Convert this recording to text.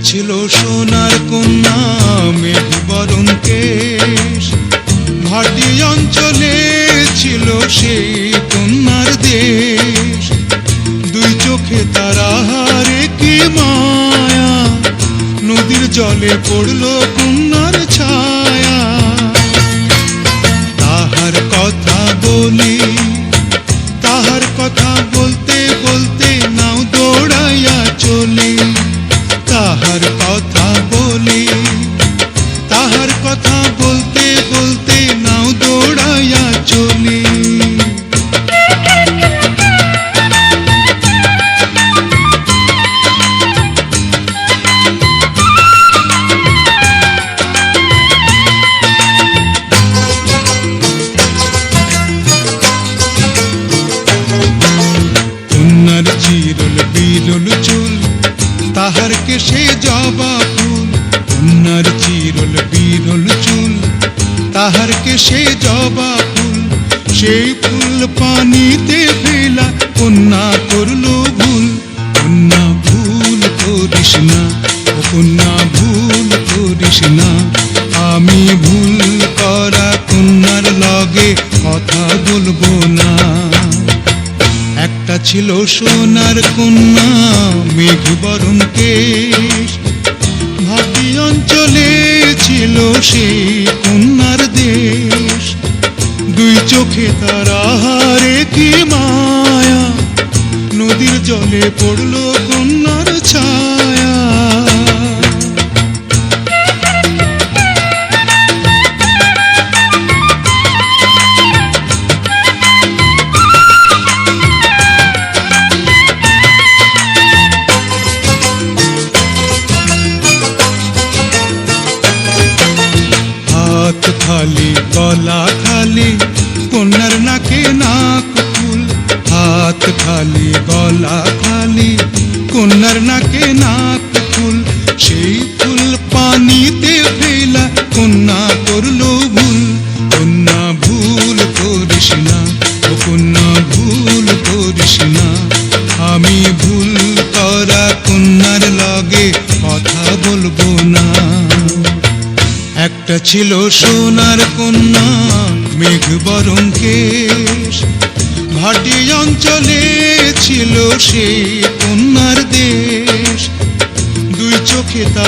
ছিল সোনার কন্যা মেঘ বরণ কেশ, ভাটি অঞ্চলে ছিল সেই কন্যার দেশ। দুই চোখে তারা হারে কি মায়া, নদীর জলে পড়ল কন্যার ছায়া। তাহার কথা বলি, তাহার কথা বলতে বলতে নাও দৌড়াইয়া চলি। তাহার কথা বলি, তাহার কথা বলতে বলতে নাও দৌড়াইয়া চলি। কন্যার চিরল বিরল চুল, তাহার কেশে জবা ফুল। কন্যার চিরল বিরল চুল, তাহার কেশে জবা ফুল। সেই ফুল পানিতে ফেলা কন্যা করল ভুল। কন্যা ভুল করিস না, ও কন্যা ভুল করিস না। আমি ভুল করা কন্যার লগে কথা বলবো না। একটা ছিল সোনার কন্যা মেঘ বরণ কেশ, ভাটি অঞ্চলে ছিল সেই কন্যার দেশ। দুই চোখে তারা হারে কি মায়া, নদীর জলে পড়ল কন্যার ছায়া। হাত খালি গলা খালি কন্যার নাকে নাক ফুল। হাত খালি গলা খালি কন্যার নাকে নাক ফুল। সেই ফুল পানিতে ফেলা কন্যা করল ভুল। কন্যা ভুল করিস না, ও কন্যা ভুল করিস না। আমি ভুল করা কন্যার লগে কথা বলবো না। একটা ছিল সোনার কন্যা মেঘ বরণ কেশ, ভাটি অঞ্চলে ছিল সেই কন্যার দেশ। দুই চোখে